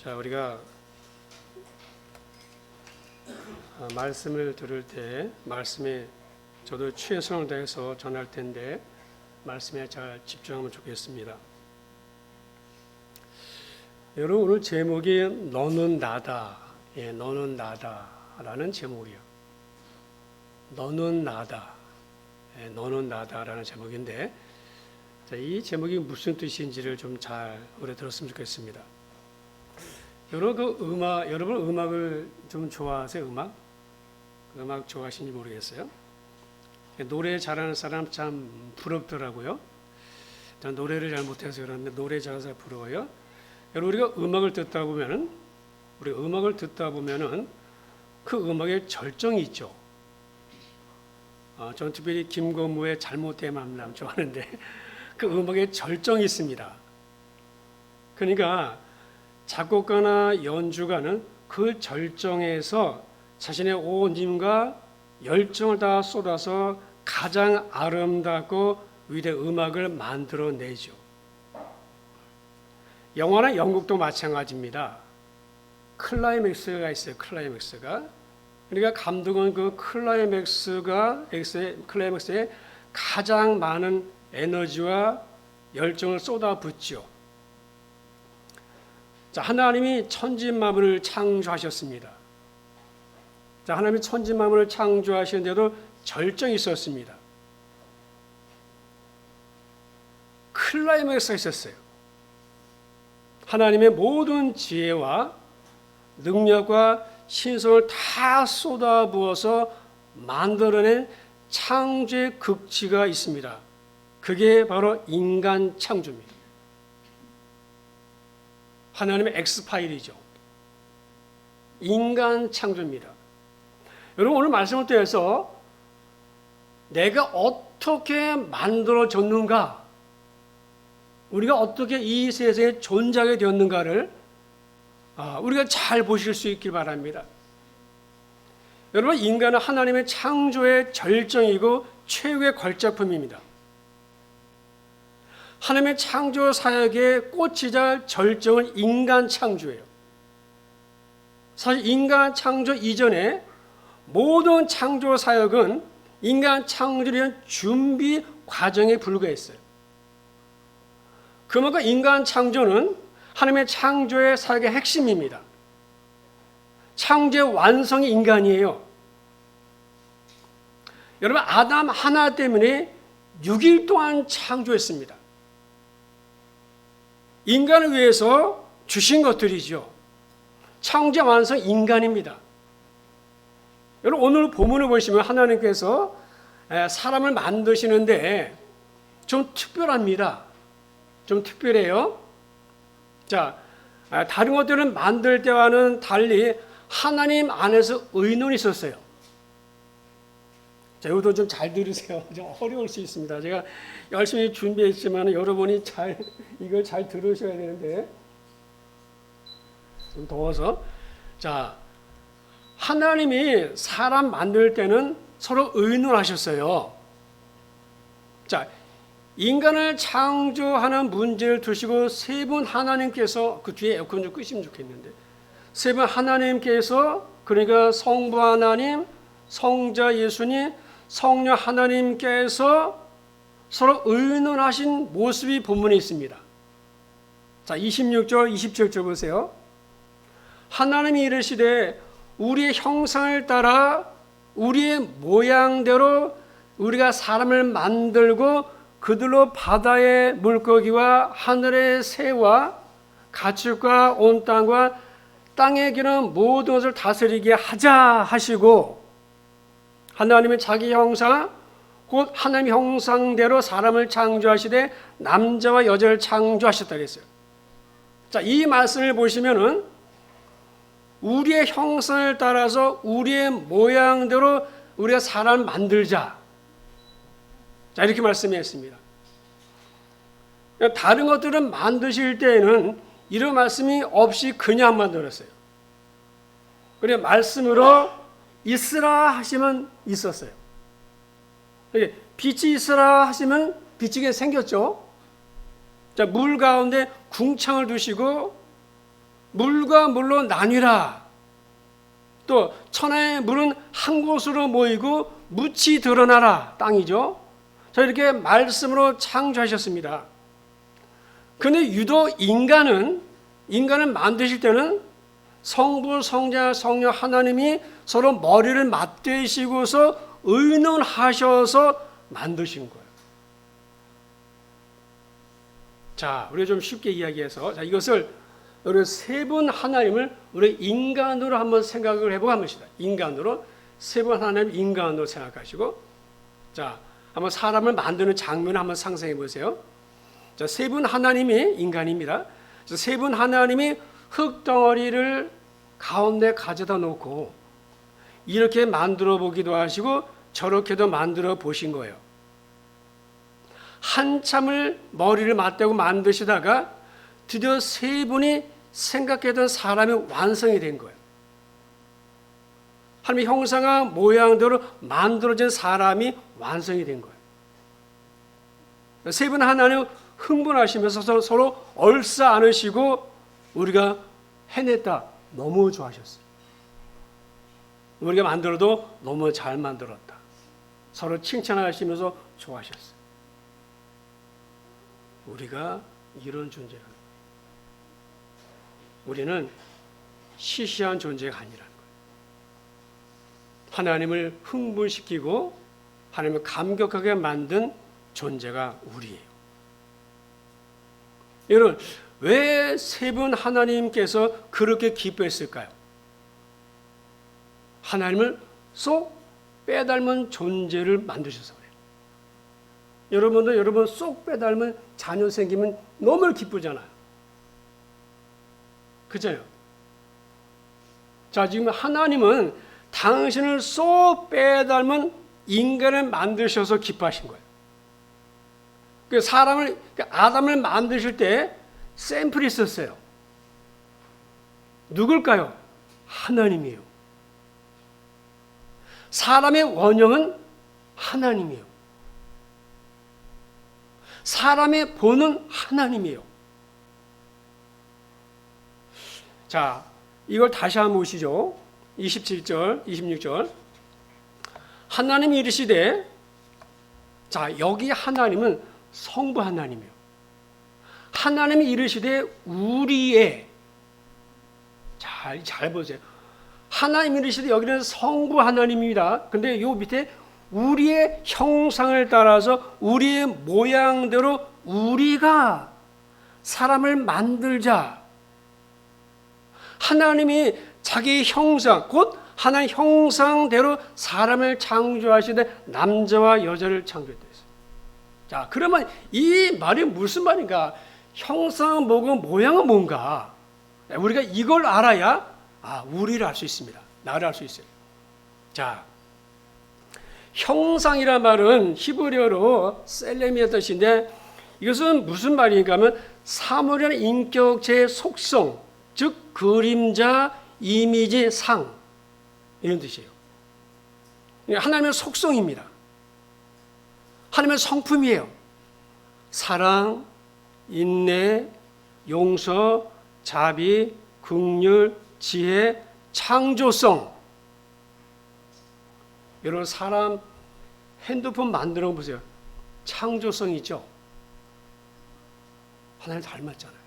자, 우리가 말씀을 들을 때 말씀에 저도 최선을 다해서 전할 텐데 말씀에 잘 집중하면 좋겠습니다. 여러분, 오늘 제목이 너는 나다. 너는 나다라는 제목이에요. 너는 나다. 너는 나다라는 제목인데, 자, 이 제목이 무슨 뜻인지를 좀 잘 오래 들었으면 좋겠습니다. 여러분 음악을 좀 좋아하세요? 음악 좋아하시는지 모르겠어요. 노래 잘하는 사람 참 부럽더라고요. 전 노래를 잘 못해서 그런데 노래 잘해서 부러워요. 여러분, 우리가 음악을 듣다 보면은 그 음악에 절정이 있죠. 저는 특별히 김건모의 잘못된 만남 좋아하는데 그 음악에 절정이 있습니다. 그러니까 작곡가나 연주가는 그 절정에서 자신의 온 힘과 열정을 다 쏟아서 가장 아름답고 위대한 음악을 만들어내죠. 영화나 연극도 마찬가지입니다. 클라이맥스가 있어요. 클라이맥스가. 그러니까 감독은 그 클라이맥스에 가장 많은 에너지와 열정을 쏟아붓죠. 자, 하나님이 천지만물을 창조하셨습니다. 자, 하나님이 천지만물을 창조하시는데도 절정이 있었습니다. 클라이맥스가 있었어요. 하나님의 모든 지혜와 능력과 신성을 다 쏟아부어서 만들어낸 창조의 극치가 있습니다. 그게 바로 인간 창조입니다. 하나님의 엑스파일이죠. 인간 창조입니다. 여러분, 오늘 말씀을 통해서 내가 어떻게 만들어졌는가, 우리가 어떻게 이 세상에 존재하게 되었는가를 우리가 잘 보실 수 있길 바랍니다. 여러분, 인간은 하나님의 창조의 절정이고 최후의 걸작품입니다. 하나님의 창조 사역의 꽃이자 절정은 인간 창조예요. 사실 인간 창조 이전에 모든 창조 사역은 인간 창조를 위한 준비 과정에 불과했어요. 그만큼 인간 창조는 하나님의 창조의 사역의 핵심입니다. 창조의 완성이 인간이에요. 여러분, 아담 하나 때문에 6일 동안 창조했습니다. 인간을 위해서 주신 것들이죠. 창조 완성 인간입니다. 여러분, 오늘 본문을 보시면 하나님께서 사람을 만드시는데 좀 특별합니다. 좀 특별해요. 자, 다른 것들은 만들 때와는 달리 하나님 안에서 의논이 있었어요. 자, 이것도 좀 잘 들으세요. 좀 어려울 수 있습니다. 제가 열심히 준비했지만 여러분이 이걸 잘 들으셔야 되는데 좀 더워서. 자, 하나님이 사람 만들 때는 서로 의논하셨어요. 자, 인간을 창조하는 문제를 두시고 세 분 하나님께서, 그 뒤에 에어컨 좀 끄시면 좋겠는데, 세 분 하나님께서, 그러니까 성부 하나님, 성자 예수님, 성령 하나님께서 서로 의논하신 모습이 본문에 있습니다. 자, 26절, 27절 보세요. 하나님이 이르시되 우리의 형상을 따라 우리의 모양대로 우리가 사람을 만들고 그들로 바다의 물고기와 하늘의 새와 가축과 온 땅과 땅에 기는 모든 것을 다스리게 하자 하시고, 하나님의 자기 형상 곧 하나님 형상대로 사람을 창조하시되 남자와 여자를 창조하셨다 그랬어요. 자, 이 말씀을 보시면은 우리의 형상을 따라서 우리의 모양대로 우리가 사람을 만들자. 자, 이렇게 말씀했습니다. 다른 것들은 만드실 때에는 이런 말씀이 없이 그냥 만들었어요. 그래, 말씀으로 있으라 하시면 있었어요. 빛이 있으라 하시면 빛이 생겼죠. 자, 물 가운데 궁창을 두시고 물과 물로 나뉘라. 또 천하의 물은 한 곳으로 모이고 묻이 드러나라. 땅이죠. 자, 이렇게 말씀으로 창조하셨습니다. 근데 유독 인간을 만드실 때는 성부, 성자, 성령 하나님이 서로 머리를 맞대시고서 의논하셔서 만드신 거예요. 자, 우리가 좀 쉽게 이야기해서, 자, 이것을 우리 세 분 하나님을 우리 인간으로 한번 생각을 해보고 한 것이다. 인간으로, 세 분 하나님 인간으로 생각하시고, 자, 한번 사람을 만드는 장면을 한번 상상해 보세요. 자, 세 분 하나님이 인간입니다. 세 분 하나님이 흙덩어리를 가운데 가져다 놓고 이렇게 만들어 보기도 하시고 저렇게도 만들어 보신 거예요. 한참을 머리를 맞대고 만드시다가 드디어 세 분이 생각했던 사람이 완성이 된 거예요. 하나님의 형상과 모양대로 만들어진 사람이 완성이 된 거예요. 세 분 하나님 흥분하시면서 서로 얼싸 안으시고 우리가 해냈다. 너무 좋아하셨어요. 우리가 만들어도 너무 잘 만들었다. 서로 칭찬하시면서 좋아하셨어요. 우리가 이런 존재라는 거예요. 우리는 시시한 존재가 아니라는 거예요. 하나님을 흥분시키고 하나님을 감격하게 만든 존재가 우리예요. 여러분, 왜 세 분 하나님께서 그렇게 기뻐했을까요? 하나님을 쏙 빼닮은 존재를 만드셔서 그래요. 여러분도 여러분 쏙 빼닮은 자녀 생기면 너무 기쁘잖아요. 그죠? 자, 지금 하나님은 당신을 쏙 빼닮은 인간을 만드셔서 기뻐하신 거예요. 그 사람을, 아담을 만드실 때 샘플이 있었어요. 누굴까요? 하나님이에요. 사람의 원형은 하나님이에요. 사람의 본은 하나님이에요. 자, 이걸 다시 한번 보시죠. 27절, 26절. 하나님이 이르시되, 자, 여기 하나님은 성부 하나님이에요. 하나님이 이르시되 우리의, 잘 보세요. 하나님이 이르시되 여기는 성부 하나님입니다. 근데 요 밑에 우리의 형상을 따라서 우리의 모양대로 우리가 사람을 만들자. 하나님이 자기 형상, 곧 하나님 형상대로 사람을 창조하시되 남자와 여자를 창조했다. 자, 그러면 이 말이 무슨 말인가? 형상은 뭐고 모양은 뭔가? 우리가 이걸 알아야 우리를 알 수 있습니다. 나를 알 수 있어요. 자, 형상이란 말은 히브리어로 셀렘이의 뜻인데 이것은 무슨 말인가 하면 사물이라는 인격체의 속성, 즉 그림자, 이미지, 상 이런 뜻이에요. 하나님의 속성입니다. 하나님의 성품이에요. 사랑, 인내, 용서, 자비, 긍휼, 지혜, 창조성. 여러분 사람 핸드폰 만들어 보세요. 창조성 있죠? 하나님 닮았잖아요.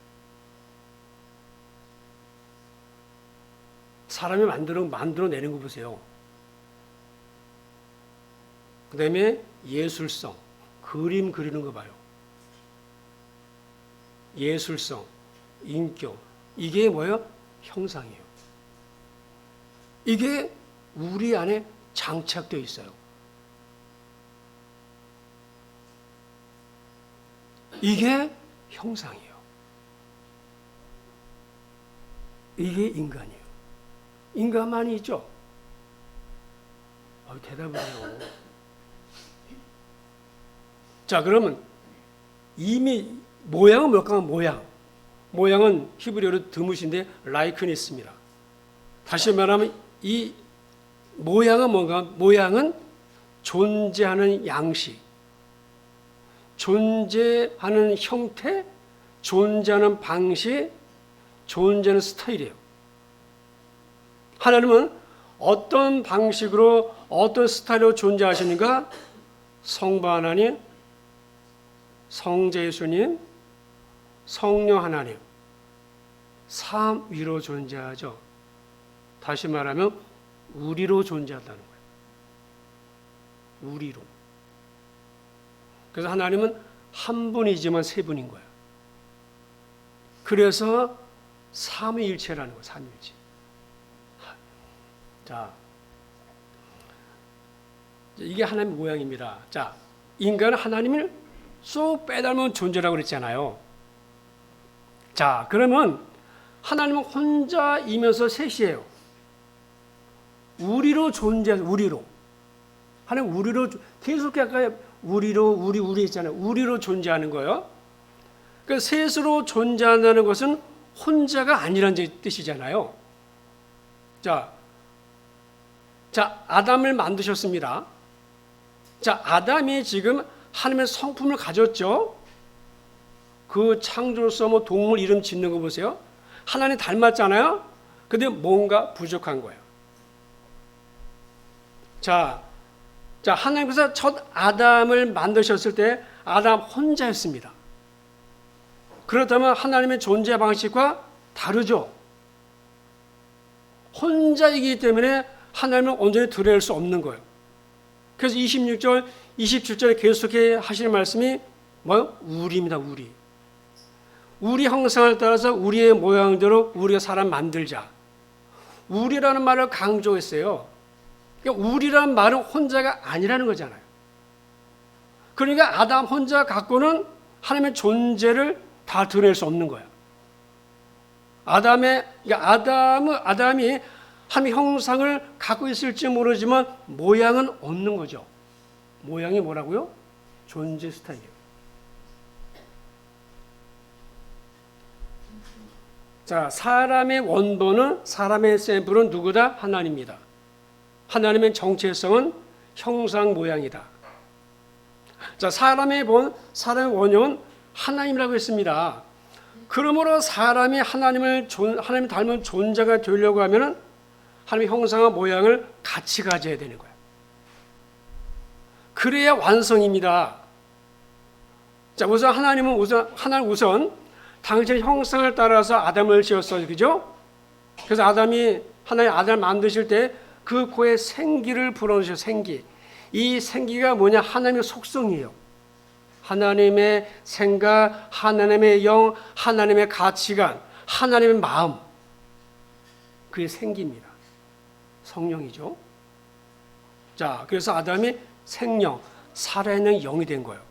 사람이 만들어내는 거 보세요. 그 다음에 예술성, 그림 그리는 거 봐요. 예술성, 인격, 이게 뭐예요? 형상이에요. 이게 우리 안에 장착되어 있어요. 이게 형상이에요. 이게 인간이에요. 인간만이 있죠? 대답을 해요. 자, 그러면 이미 모양은 뭘까? 모양은 히브리어로 드무신데 라이큰이 있습니다. 다시 말하면 이 모양은 뭔가? 모양은 존재하는 양식, 존재하는 형태, 존재하는 방식, 존재하는 스타일이에요. 하나님은 어떤 방식으로 어떤 스타일로 존재하시는가? 성부 하나님, 성자 예수님, 성령 하나님, 삼위로 존재하죠. 다시 말하면 우리로 존재한다는 거예요. 우리로. 그래서 하나님은 한 분이지만 세 분인 거예요. 그래서 삼위일체라는 거예요. 삼위일체. 자, 이게 하나님의 모양입니다. 자, 인간은 하나님을 쏙 빼닮은 존재라고 그랬잖아요. 자, 그러면 하나님은 혼자이면서 셋이에요. 우리로 존재해서 우리로. 하나님 우리로 계속 아까 우리로 우리 했잖아요. 우리로 존재하는 거예요. 그 셋으로 존재한다는 것은 혼자가 아니라는 뜻이잖아요. 자, 아담을 만드셨습니다. 자, 아담이 지금 하나님의 성품을 가졌죠. 그 창조로서 뭐 동물 이름 짓는 거 보세요. 하나님 닮았잖아요. 근데 뭔가 부족한 거예요. 자, 하나님께서 첫 아담을 만드셨을 때 아담 혼자였습니다. 그렇다면 하나님의 존재 방식과 다르죠. 혼자이기 때문에 하나님을 온전히 드러낼 수 없는 거예요. 그래서 26절, 27절에 계속해 하시는 말씀이 뭐요? 우리입니다. 우리 형상을 따라서 우리의 모양대로 우리가 사람 만들자. 우리라는 말을 강조했어요. 그러니까 우리라는 말은 혼자가 아니라는 거잖아요. 그러니까 아담 혼자 갖고는 하나님의 존재를 다 드러낼 수 없는 거야. 아담이 한 형상을 갖고 있을지 모르지만 모양은 없는 거죠. 모양이 뭐라고요? 존재 스타일이에요. 자, 사람의 원본은 사람의 샘플은 누구다? 하나님입니다. 하나님의 정체성은 형상 모양이다. 자, 사람의 원형은 하나님이라고 했습니다. 그러므로 사람이 하나님 닮은 존재가 되려고 하면은 하나님의 형상과 모양을 같이 가져야 되는 거예요. 그래야 완성입니다. 자, 하나님 우선 당신의 형상을 따라서 아담을 지었어요. 그죠? 그래서 하나님 아담을 만드실 때 그 코에 생기를 불어넣으셔. 생기. 이 생기가 뭐냐? 하나님의 속성이에요. 하나님의 생각, 하나님의 영, 하나님의 가치관, 하나님의 마음. 그게 생기입니다. 성령이죠. 자, 그래서 아담이 생명, 살아있는 영이 된 거예요.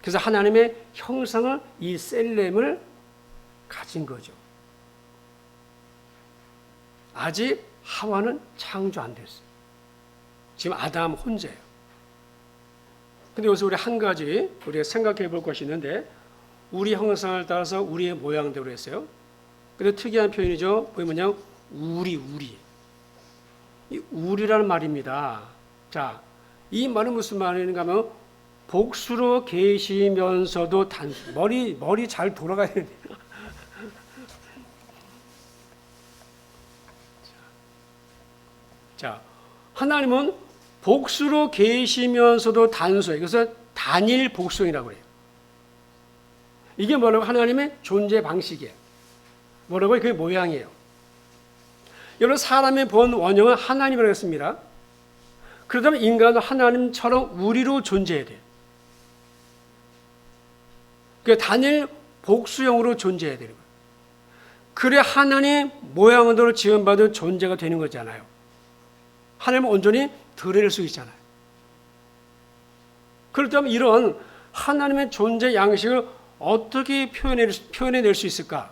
그래서 하나님의 형상을, 이 셀렘을 가진 거죠. 아직 하와는 창조 안 됐어요. 지금 아담 혼자예요. 근데 여기서 우리 한 가지 우리가 생각해 볼 것이 있는데, 우리 형상을 따라서 우리의 모양대로 했어요. 근데 특이한 표현이죠. 뭐냐? 우리. 이 우리라는 말입니다. 자, 이 말은 무슨 말인가 하면 복수로 계시면서도 단수. 머리 잘 돌아가야 돼요. 자, 하나님은 복수로 계시면서도 단수예요. 그래서 단일 복수이라고 해요. 이게 뭐라고? 하나님의 존재 방식이에요. 뭐라고요? 그게 모양이에요. 여러분, 사람의 본 원형은 하나님이라고 했습니다. 그렇다면 인간은 하나님처럼 우리로 존재해야 돼요. 그러니까 단일 복수형으로 존재해야 되는 거예요. 그래 하나님 모양으로 지음받은 존재가 되는 거잖아요. 하나님은 온전히 드러낼 수 있잖아요. 그렇다면 이런 하나님의 존재 양식을 어떻게 표현해낼 수 있을까?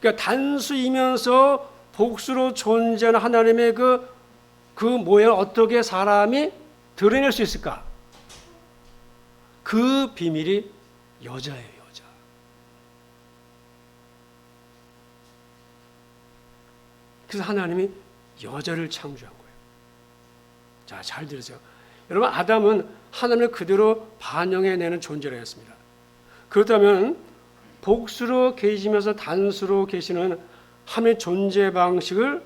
그러니까 단수이면서 복수로 존재하는 하나님의 그 모양을 어떻게 사람이 드러낼 수 있을까? 그 비밀이 여자예요, 여자. 그래서 하나님이 여자를 창조한 거예요. 자, 잘 들으세요. 여러분, 아담은 하나님을 그대로 반영해내는 존재라 했습니다. 그렇다면 복수로 계시면서 단수로 계시는 하나님의 존재 방식을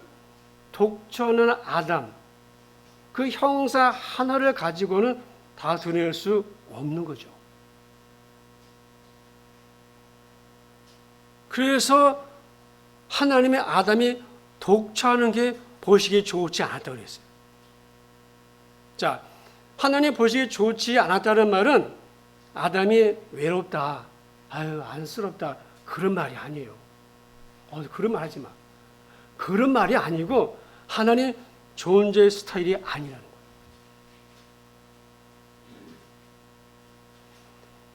독처는 아담, 그 형사 하나를 가지고는 다 드러낼 수 없는 거죠. 그래서 하나님의 아담이 독처하는 게 보시기에 좋지 않았다고 그랬어요. 자, 하나님 보시기에 좋지 않았다는 말은 아담이 외롭다, 아유 안쓰럽다 그런 말이 아니에요. 그런 말 하지 마. 그런 말이 아니고 하나님 존재 스타일이 아니라는 거예요.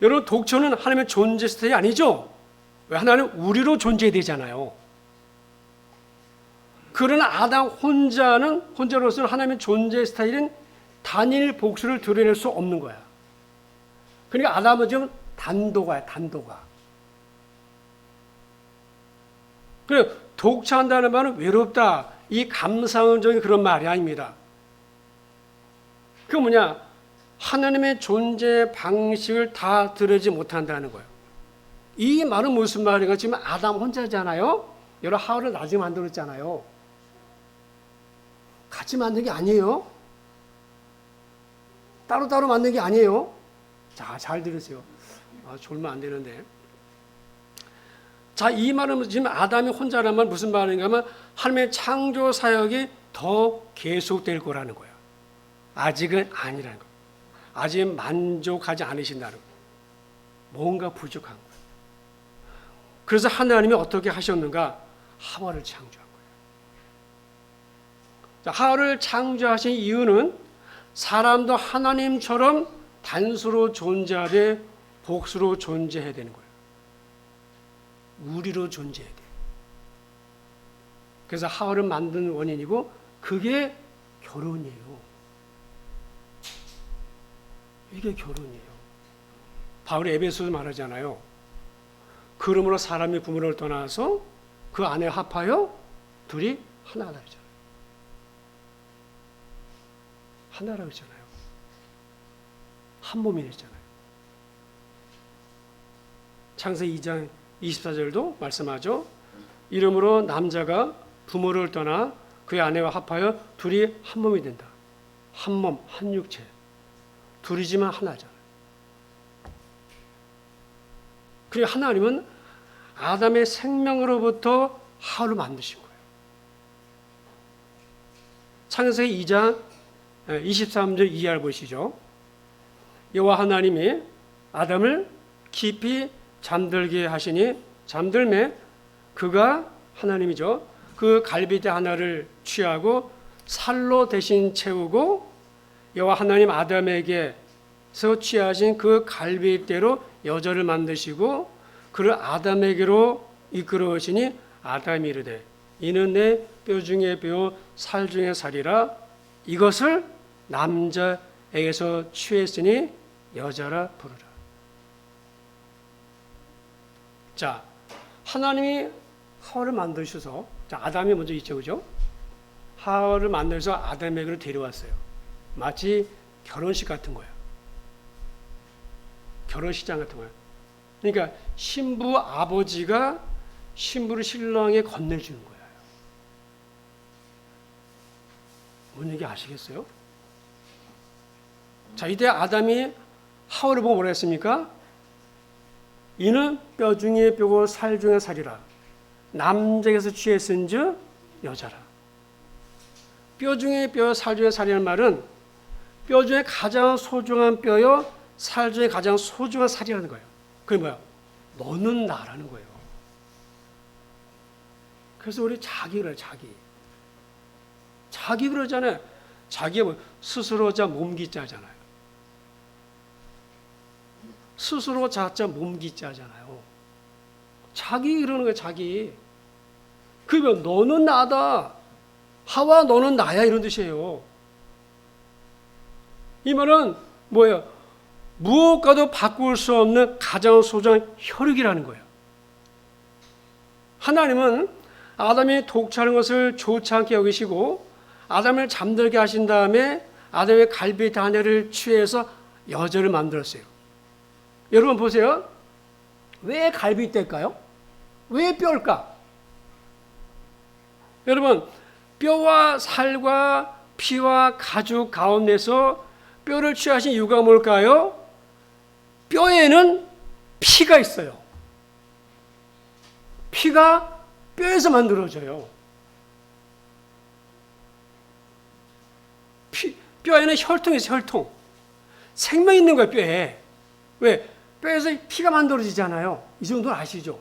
여러분, 독처는 하나님의 존재 스타일이 아니죠. 왜? 하나님 우리로 존재해야 되잖아요. 그러나 아담 혼자로서는 하나님의 존재 스타일은 단일 복수를 드러낼 수 없는 거야. 그러니까 아담은 지금 단도가야, 단도가. 그래, 독처한다는 말은 외롭다, 이 감상적인 그런 말이 아닙니다. 그 뭐냐? 하나님의 존재 방식을 다 드러내지 못한다는 거예요. 이 말은 무슨 말인가? 지금 아담 혼자잖아요. 여러 하와를 나중에 만들었잖아요. 같이 만든 게 아니에요. 따로따로 만든 게 아니에요. 자, 잘 들으세요. 졸면 안 되는데. 자, 이 말은 지금 아담이 혼자라는 말 무슨 말인가 하면 하나님의 창조 사역이 더 계속될 거라는 거예요. 아직은 아니라는 거예요. 아직 만족하지 않으신다는 거예요. 뭔가 부족한 거예요. 그래서 하나님이 어떻게 하셨는가? 하와를 창조한 거예요. 자, 하와를 창조하신 이유는 사람도 하나님처럼 단수로 존재하되 복수로 존재해야 되는 거예요. 우리로 존재해야 돼요. 그래서 하와를 만든 원인이고 그게 결혼이에요. 이게 결혼이에요. 바울이 에베소서 말하잖아요. 그러므로 사람이 부모를 떠나서 그 아내 합하여 둘이 하나가 되잖아요. 하나라고 했잖아요. 한 몸이 됐잖아요. 창세기 2장 24절도 말씀하죠. 이러므로 남자가 부모를 떠나 그의 아내와 합하여 둘이 한 몸이 된다. 한 몸, 한 육체. 둘이지만 하나잖아요. 그리고 하나님은 아담의 생명으로부터 하와를 만드신 거예요. 창세기 2장 23절 이하를 보시죠. 여호와 하나님이 아담을 깊이 잠들게 하시니 잠들매 그가 하나님이죠. 그 갈빗대 하나를 취하고 살로 대신 채우고 여호와 하나님 아담에게서 취하신 그 갈빗대로 여자를 만드시고 그를 아담에게로 이끌어오시니 아담이 이르되 이는 내 뼈 중에 뼈 살 중에 살이라 이것을 남자에게서 취했으니 여자라 부르라. 자, 하나님이 하와를 만드셔서, 자, 아담이 먼저 있죠, 그죠? 하와를 만들어서 아담에게로 데려왔어요. 마치 결혼식 같은 거야. 결혼식장 같은 거야. 그러니까 신부 아버지가 신부를 신랑에 건네주는 거야. 뭔 얘기 아시겠어요? 자, 이때 아담이 하와를 보고 뭐라 했습니까? 이는 뼈 중에 뼈고 살 중에 살이라. 남자에게서 취했은즉 여자라. 뼈 중에 뼈, 살 중에 살이라는 말은 뼈 중에 가장 소중한 뼈요, 살 중에 가장 소중한 살이라는 거예요. 그게 뭐야? 너는 나라는 거예요. 그래서 우리 자기 그래, 자기. 자기 그러잖아요. 자기가 뭐 스스로 자 몸기 자잖아요. 스스로 자자 몸기 자잖아요. 자기 이러는 거예요, 자기. 그러면 너는 나다. 하와 너는 나야 이런 뜻이에요. 이 말은 뭐예요? 무엇과도 바꿀 수 없는 가장 소중한 혈육이라는 거예요. 하나님은 아담이 독차는 것을 좋지 않게 여기시고 아담을 잠들게 하신 다음에 아담의 갈빗대 하나를 취해서 여자를 만들었어요. 여러분 보세요. 왜 갈비뼈일까요? 왜 뼈일까? 여러분, 뼈와 살과 피와 가죽 가운데서 뼈를 취하신 이유가 뭘까요? 뼈에는 피가 있어요. 피가 뼈에서 만들어져요. 뼈에는 혈통이 있어요, 혈통. 생명 있는 거예요, 뼈에. 왜? 뼈에서 피가 만들어지잖아요. 이 정도는 아시죠?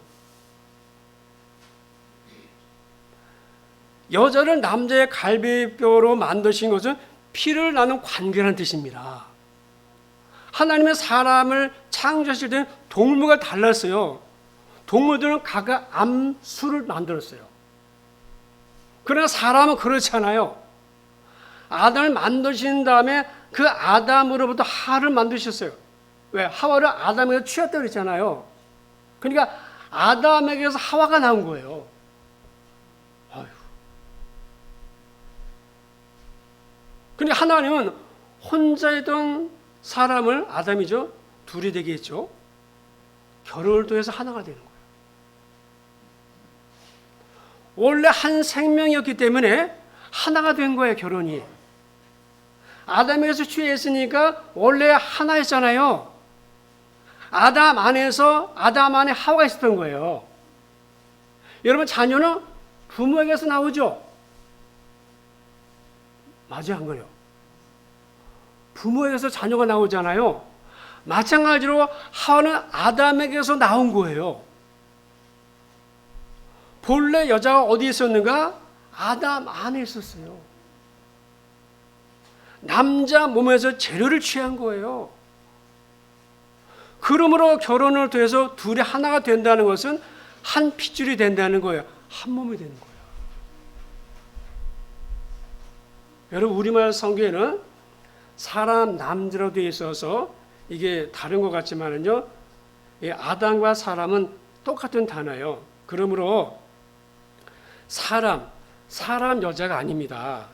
여자를 남자의 갈비뼈로 만드신 것은 피를 나눈 관계라는 뜻입니다. 하나님의 사람을 창조하실 때는 동물과 달랐어요. 동물들은 각각 암수를 만들었어요. 그러나 사람은 그렇잖아요. 아담을 만드신 다음에 그 아담으로부터 하와를 만드셨어요. 왜? 하와를 아담에게서 취했다고 그랬잖아요. 그러니까 아담에게서 하와가 나온 거예요. 아휴. 그러니까 하나님은 혼자이던 사람을, 아담이죠, 둘이 되게 했죠. 결혼을 통해서 하나가 되는 거예요. 원래 한 생명이었기 때문에 하나가 된 거예요, 결혼이. 아담에게서 취했으니까 원래 하나였잖아요. 아담 안에 하와가 있었던 거예요. 여러분, 자녀는 부모에게서 나오죠? 맞아요, 안 그래요? 부모에게서 자녀가 나오잖아요. 마찬가지로 하와는 아담에게서 나온 거예요. 본래 여자가 어디에 있었는가? 아담 안에 있었어요. 남자 몸에서 재료를 취한 거예요. 그러므로 결혼을 통해서 둘이 하나가 된다는 것은 한 핏줄이 된다는 거예요. 한 몸이 되는 거예요. 여러분, 우리말 성경에는 사람 남자로 되어 있어서 이게 다른 것 같지만은요, 아담과 사람은 똑같은 단어예요. 그러므로 사람 여자가 아닙니다.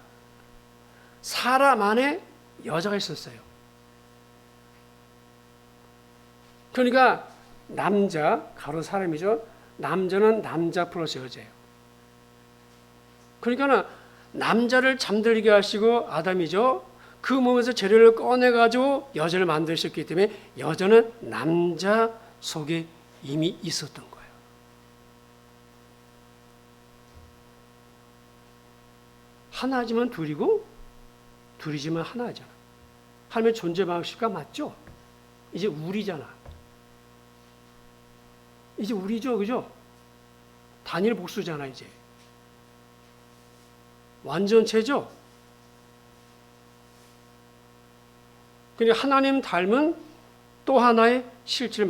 사람 안에 여자가 있었어요. 그러니까 남자, 가로 사람이죠. 남자는 남자 플러스 여자예요. 그러니까 남자를 잠들게 하시고 아담이죠. 그 몸에서 재료를 꺼내가지고 여자를 만드셨기 때문에 여자는 남자 속에 이미 있었던 거예요. 하나지만 둘이고 둘이지만 하나잖아. 하나님의 존재 방식과 맞죠? 이제 우리잖아. 이제 우리죠, 그죠? 단일 복수잖아, 이제. 완전체죠? 그러니까 하나님 닮은 또 하나의 실체를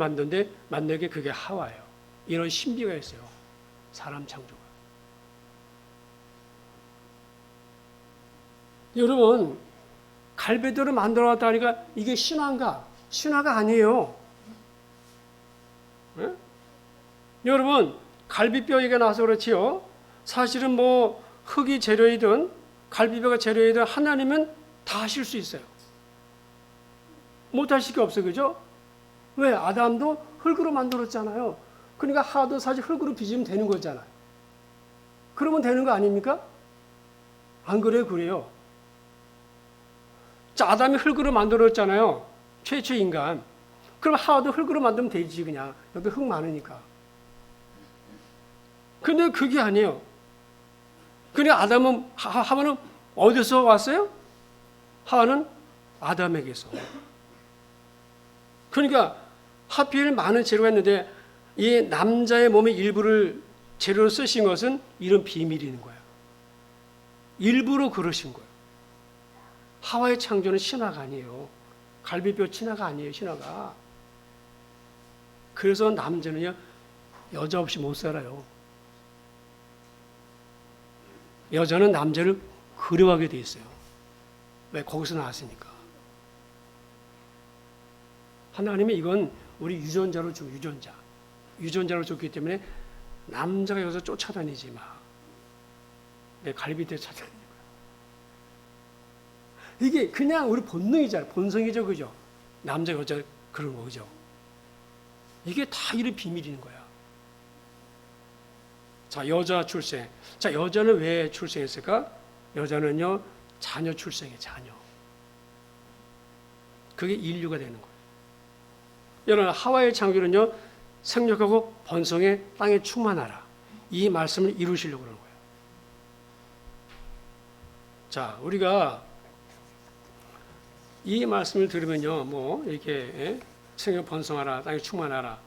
만들게 그게 하와예요. 이런 신비가 있어요. 사람 창조가. 여러분, 갈비뼈를 만들어놨다니까 이게 신화인가? 신화가 아니에요. 네? 여러분, 갈비뼈 얘기가 나와서 그렇지요. 사실은 뭐 흙이 재료이든 갈비뼈가 재료이든 하나님은 다 하실 수 있어요. 못하실 게 없어요. 그죠? 왜? 아담도 흙으로 만들었잖아요. 그러니까 하도 사실 흙으로 빚으면 되는 거잖아요. 그러면 되는 거 아닙니까? 안 그래요? 그래요. 자, 아담이 흙으로 만들었잖아요. 최초 인간. 그럼 하와도 흙으로 만들면 되지, 그냥. 여기 흙 많으니까. 근데 그게 아니에요. 그러니까 하와는 어디서 왔어요? 하와는 아담에게서. 그러니까 하필 많은 재료가 있는데 이 남자의 몸의 일부를 재료로 쓰신 것은 이런 비밀이 있는 거예요. 일부러 그러신 거예요. 하와의 창조는 신화가 아니에요. 갈비뼈 신화가 아니에요, 신화가. 그래서 남자는요, 여자 없이 못 살아요. 여자는 남자를 그리워하게 돼 있어요. 왜? 거기서 나왔으니까. 하나님이 이건 우리 유전자로 줘, 유전자. 유전자로 줬기 때문에 남자가 여기서 쫓아다니지 마. 내 갈비뼈 찾아다니는 거야. 이게 그냥 우리 본능이잖아요. 본성이죠, 그죠? 남자, 여자 그런 거, 그죠? 이게 다 이런 비밀인 거야. 자, 여자 출생. 자, 여자는 왜 출생했을까? 여자는요, 자녀 출생이에요, 자녀. 그게 인류가 되는 거예요. 여러분, 하와의 창조는요, 생육하고 번성해 땅에 충만하라. 이 말씀을 이루시려고 그러는 거예요. 자, 우리가 이 말씀을 들으면요, 뭐, 이렇게 생육 번성하라, 땅에 충만하라.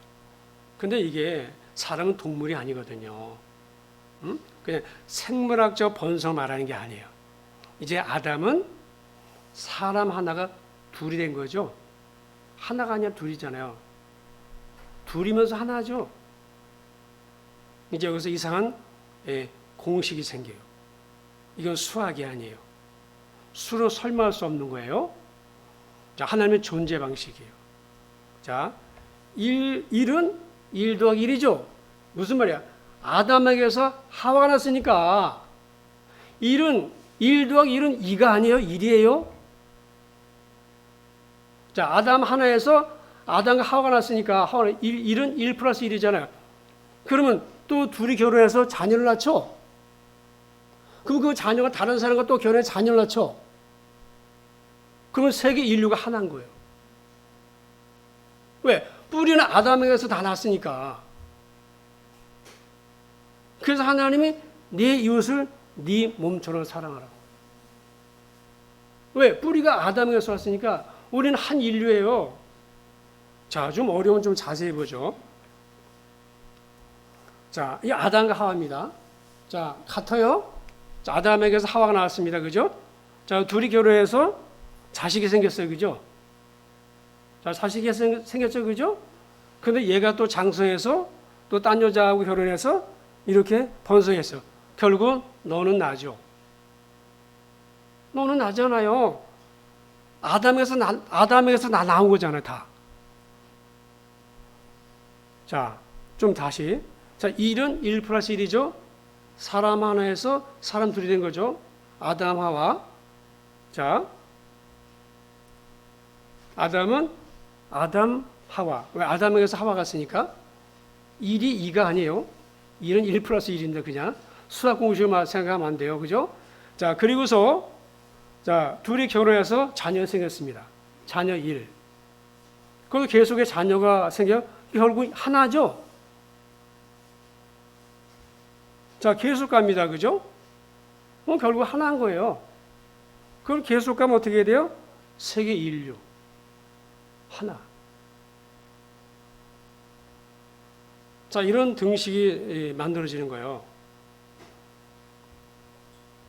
근데 이게 사람은 동물이 아니거든요. 그냥 생물학적 번성을 말하는 게 아니에요. 이제 아담은 사람 하나가 둘이 된 거죠. 하나가 아니라 둘이잖아요. 둘이면서 하나죠. 이제 여기서 이상한 공식이 생겨요. 이건 수학이 아니에요. 수로 설명할 수 없는 거예요. 자, 하나님의 존재 방식이에요. 자, 1은 1 더하기 1이죠. 무슨 말이야? 아담에게서 하와가 났으니까 1은 1 더하기 1은 2가 아니에요. 1이에요. 자, 아담 하나에서 아담과 하와가 났으니까 1은 1 플러스 1이잖아요. 그러면 또 둘이 결혼해서 자녀를 낳죠. 그럼 그 자녀가 다른 사람과 또 결혼해서 자녀를 낳죠. 그러면 세계 인류가 하나인 거예요. 왜? 뿌리는 아담에게서 다 났으니까. 그래서 하나님이 네 이웃을 네 몸처럼 사랑하라고. 왜? 뿌리가 아담에게서 왔으니까 우리는 한 인류예요. 자, 좀 어려운 좀 자세히 보죠. 자, 이 아담과 하와입니다. 자, 같아요. 자, 아담에게서 하와가 나왔습니다. 그죠? 자, 둘이 결혼해서 자식이 생겼어요. 그죠? 자, 자식이 생겼죠. 그죠? 근데 얘가 또 장성해서 또 딴 여자하고 결혼해서 이렇게 번성했어. 결국 너는 나죠. 너는 나잖아요. 아담에게서 나 나온 거잖아요, 다. 자, 좀 다시. 자, 1은 1 플러스 1이죠. 사람 하나에서 사람 둘이 된 거죠. 아담, 하와. 자, 아담은 아담, 하와. 왜? 아담에게서 하와가 왔으니까. 1이 2가 아니에요. 1은 1 플러스 1인데 그냥 수학 공식을 생각하면 안 돼요. 그죠? 자, 그리고서 자, 둘이 결혼해서 자녀가 생겼습니다. 자녀 1. 그리고 계속해 자녀가 생겨 결국 하나죠. 자, 계속 갑니다. 그죠? 결국 하나인 거예요. 그걸 계속 가면 어떻게 돼요? 세계 인류. 하나. 자, 이런 등식이 만들어지는 거예요.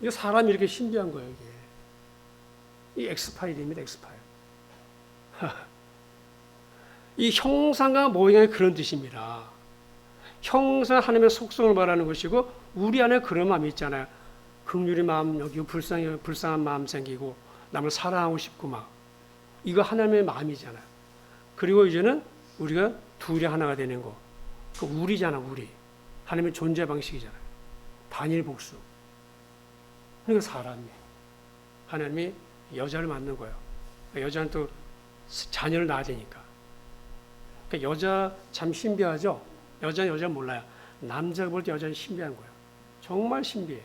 이게 사람이 이렇게 신비한 거예요, 이게. 이 엑스파일입니다, 엑스파일. 이 형상과 모양이 그런 뜻입니다. 형상 하나님의 속성을 말하는 것이고, 우리 안에 그런 마음이 있잖아요. 긍휼의 마음 여기고, 불쌍한 마음 생기고, 남을 사랑하고 싶고 막. 이거 하나님의 마음이잖아요. 그리고 이제는 우리가 둘이 하나가 되는 거. 그 우리잖아, 우리. 하나님의 존재 방식이잖아요. 단일 복수. 그러니까 사람이. 하나님이 여자를 만든 거예요. 여자는 또 자녀를 낳아야 되니까. 그러니까 여자 참 신비하죠? 여자는 여자 몰라요. 남자가 볼 때 여자는 신비한 거예요. 정말 신비해.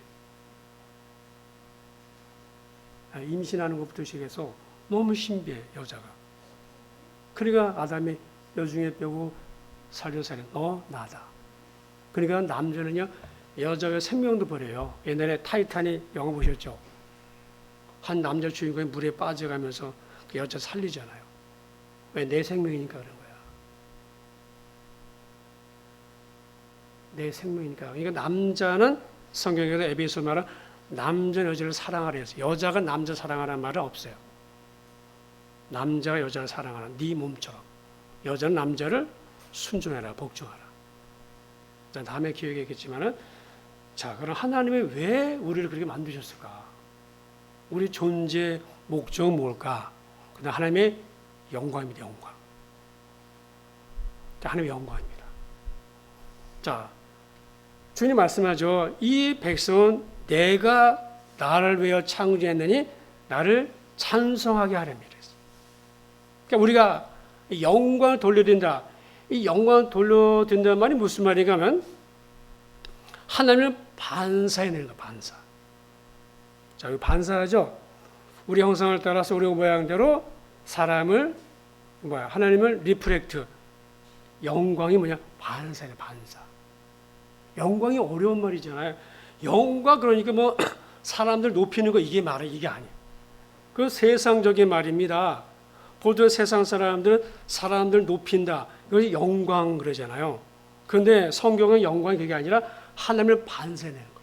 임신하는 것부터 시작해서 너무 신비해, 여자가. 그러니까 아담이 여중에 빼고 살려살려 너 나다. 그러니까 남자는요, 여자가 생명도 버려요. 옛날에 타이타닉 영화 보셨죠? 한 남자 주인공이 물에 빠져가면서 그 여자 살리잖아요. 왜? 내 생명이니까 그런 거야. 내 생명이니까. 그러니까 남자는 성경에서 에베소 말은 남자 여자를 사랑하라 해서 여자가 남자 사랑하라는 말은 없어요. 남자가 여자를 사랑하라. 네 몸처럼. 여자는 남자를 순종해라, 복종하라. 자, 다음에 기억했겠지만은, 자, 그럼 하나님이 왜 우리를 그렇게 만드셨을까? 우리 존재 목적은 뭘까? 그다음 하나님의 영광입니다, 영광. 자, 하나님의 영광입니다. 자, 주님 말씀하죠. 이 백성은 내가 나를 위하여 창조했느니 나를 찬송하게 하렵니다. 그러니까 우리가 영광을 돌려드린다. 이 영광 돌려드린다는 말이 무슨 말인가 하면 하나님을 반사해내는 거예요. 반사. 자, 여기 반사하죠. 우리 형상을 따라서 우리 모양대로 사람을 하나님을 리프렉트. 영광이 뭐냐? 반사예요. 반사. 영광이 어려운 말이잖아요. 영광 그러니까 뭐 사람들 높이는 거 이게 아니에요. 그 세상적인 말입니다. 보통 세상 사람들은 사람들 높인다. 이것이 영광 그러잖아요. 그런데 성경은 영광이 그게 아니라 하나님을 반사내는 거예요.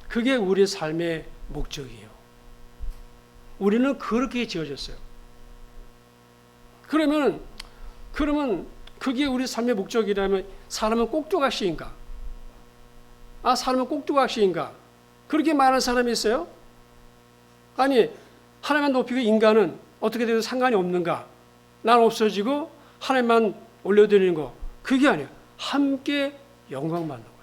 그게 우리 삶의 목적이에요. 우리는 그렇게 지어졌어요. 그러면 그게 우리 삶의 목적이라면 사람은 꼭두각시인가? 사람은 꼭두각시인가? 그렇게 많은 사람이 있어요? 아니, 하나님만 높이고 인간은 어떻게 돼도 상관이 없는가? 난 없어지고 하나님만 올려드리는 거. 그게 아니에요. 함께 영광 받는 거예요.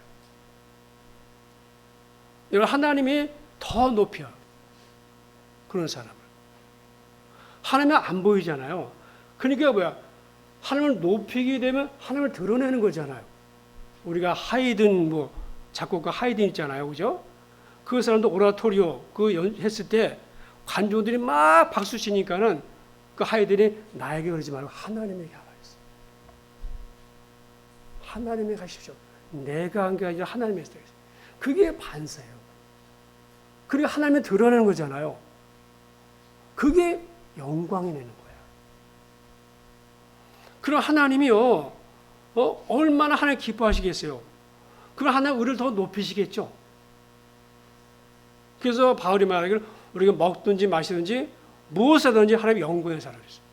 이걸 하나님이 더 높여. 그런 사람을. 하나님은 안 보이잖아요. 그러니까 뭐야? 하나님을 높이게 되면 하나님을 드러내는 거잖아요. 우리가 하이든 작곡가 하이든 있잖아요. 그죠? 그 사람도 오라토리오 했을 때 관중들이 막 박수 치니까는 그 하이든이 나에게 그러지 말고 하나님에게 하라 했어요. 하나님에게 하십시오. 내가 한 게 아니라 하나님에게 하라 했어요. 그게 반사예요. 그리고 하나님을 드러내는 거잖아요. 그게 영광이 내는 거예요. 그럼 하나님이요, 얼마나 하나님 기뻐하시겠어요? 그럼 하나님 우리를 더 높이시겠죠? 그래서 바울이 말하기를 우리가 먹든지 마시든지 무엇이든지 하나님의 영광에 살아야 했어요.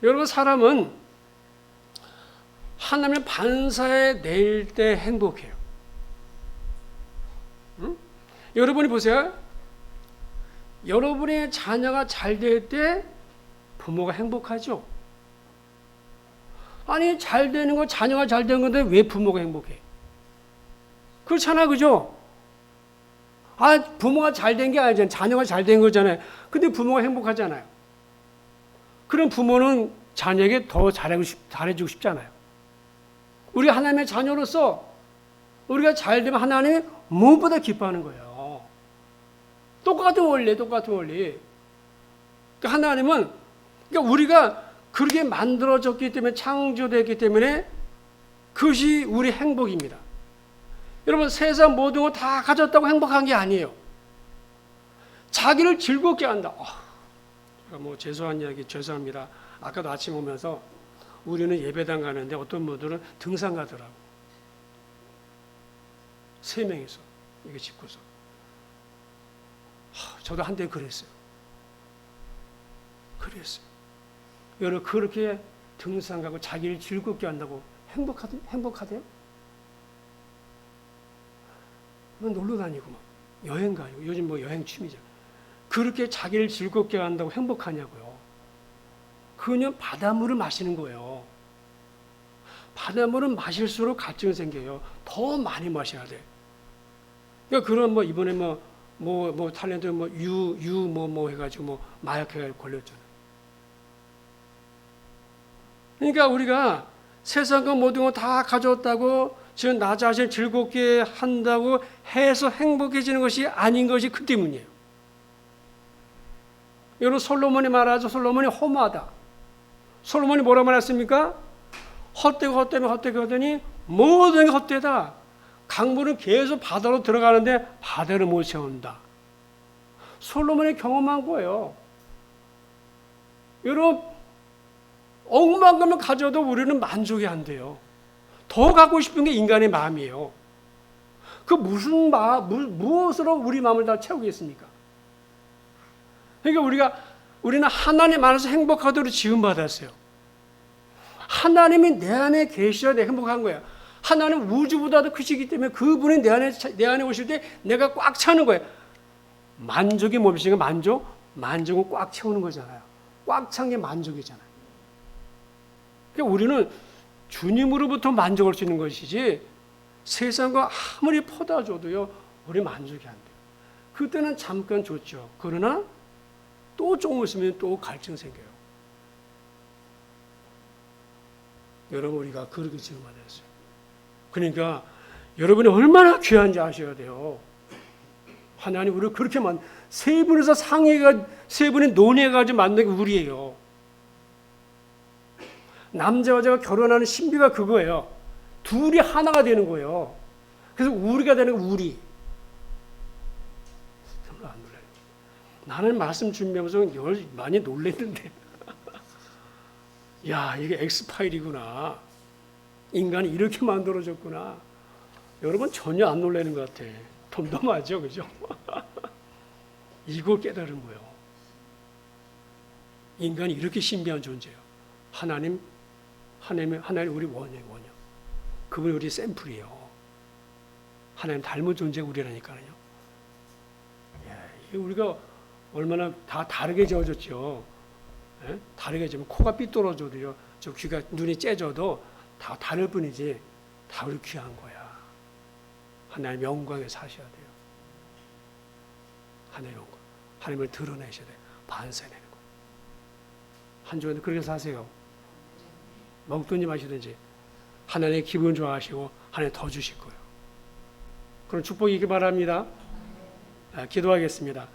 여러분, 사람은 하나님의 반사에 낼 때 행복해요. 응? 여러분이 보세요. 여러분의 자녀가 잘 될 때 부모가 행복하죠? 아니, 잘 되는 거, 자녀가 잘 되는 건데 왜 부모가 행복해? 그렇잖아, 그죠? 부모가 잘 된 게 아니잖아요. 자녀가 잘 된 거잖아요. 근데 부모가 행복하잖아요. 그럼 부모는 자녀에게 더 잘해주고 싶잖아요. 우리 하나님의 자녀로서 우리가 잘 되면 하나님이 무엇보다 기뻐하는 거예요. 똑같은 원리. 그러니까 하나님은, 그러니까 우리가 그렇게 만들어졌기 때문에, 창조됐기 때문에 그것이 우리 행복입니다. 여러분, 세상 모든 거 다 가졌다고 행복한 게 아니에요. 자기를 즐겁게 한다. 죄송한 이야기 죄송합니다. 아까도 아침 오면서 우리는 예배당 가는데 어떤 분들은 등산 가더라고. 3명이서 이거 짚고서. 저도 한때 그랬어요. 여러분, 그렇게 등산 가고 자기를 즐겁게 한다고 행복하대요? 놀러 다니고 여행 가고 요즘 여행 취미죠. 그렇게 자기를 즐겁게 한다고 행복하냐고요. 그냥 바닷물을 마시는 거예요. 바닷물을 마실수록 갈증이 생겨요. 더 많이 마셔야 돼. 그러니까 그런 이번에 탤런트 해가지고 마약해 걸렸잖아요. 그러니까 우리가 세상과 모든 거 다 가져왔다고 지금 나 자신을 즐겁게 한다고 해서 행복해지는 것이 아닌 것이 그 때문이에요. 여러분, 솔로몬이 말하죠. 솔로몬이 허무하다. 솔로몬이 뭐라고 말했습니까? 헛되고 하더니 모든 게 헛되다. 강물은 계속 바다로 들어가는데 바다를 못 채운다. 솔로몬이 경험한 거예요. 여러분, 억만금을 가져도 우리는 만족이 안 돼요. 더 갖고 싶은 게 인간의 마음이에요. 그 무엇으로 우리 마음을 다 채우겠습니까? 그러니까 우리는 하나님 안에서 행복하도록 지음받았어요. 하나님이 내 안에 계셔야 내가 행복한 거야. 하나님 우주보다도 크시기 때문에 그분이 내 안에 오실 때 내가 꽉 차는 거예요. 만족이 뭡니까? 만족은 꽉 채우는 거잖아요. 꽉 찬 게 만족이잖아요. 그러니까 우리는 주님으로부터 만족할 수 있는 것이지 세상과 아무리 퍼다줘도요 우리 만족이 안 돼요. 그때는 잠깐 좋죠. 그러나 또 조금 있으면 또 갈증 생겨요. 여러분 우리가 그렇게 지음받았어요. 그러니까 여러분이 얼마나 귀한지 아셔야 돼요. 하나님 우리를 그렇게 세 분에서 상의가 세 분이 논의해가지고 만든 게 우리예요. 남자와 여자가 결혼하는 신비가 그거예요. 둘이 하나가 되는 거예요. 그래서 우리가 되는 거 우리. 정말 안 놀라요. 나는 말씀 준비하면서 많이 놀랐는데 야 이게 엑스파일이구나. 인간이 이렇게 만들어졌구나. 여러분 전혀 안 놀라는 것 같아. 덤덤하죠, 그죠? 이걸 깨달은 거예요. 인간이 이렇게 신비한 존재예요. 하나님 우리 원형. 그분이 우리 샘플이에요. 하나님 닮은 존재가 우리라니까요. 예, 우리가 얼마나 다 다르게 지어졌죠. 예? 다르게 지으면 코가 삐뚤어져도요, 저 귀가 눈이 째져도 다 다를 뿐이지 다 우리 귀한 거야. 하나님 영광에 사셔야 돼요. 하나님 영광. 하나님을 드러내셔야 돼요. 반사내는 거예요. 한 주간도 그렇게 사세요. 먹든지 마시든지 하나님의 기분 좋아하시고 하나님 더 주실 거예요. 그럼 축복이 있기 바랍니다. 기도하겠습니다.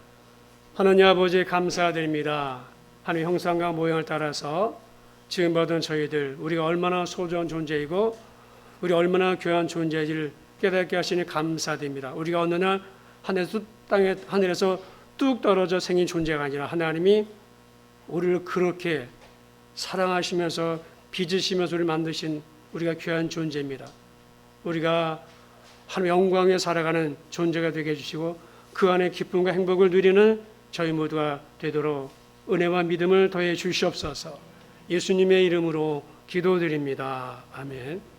하나님 아버지 감사드립니다. 하나님 형상과 모양을 따라서 지금 받은 저희들 우리가 얼마나 소중한 존재이고 우리 얼마나 귀한 존재인지를 깨닫게 하시니 감사드립니다. 우리가 어느 날 하늘에서 뚝 떨어져 생긴 존재가 아니라 하나님이 우리를 그렇게 사랑하시면서 빚으시면서 우리를 만드신 우리가 귀한 존재입니다. 우리가 하나님 영광에 살아가는 존재가 되게 해주시고 그 안에 기쁨과 행복을 누리는 저희 모두가 되도록 은혜와 믿음을 더해 주시옵소서. 예수님의 이름으로 기도드립니다. 아멘.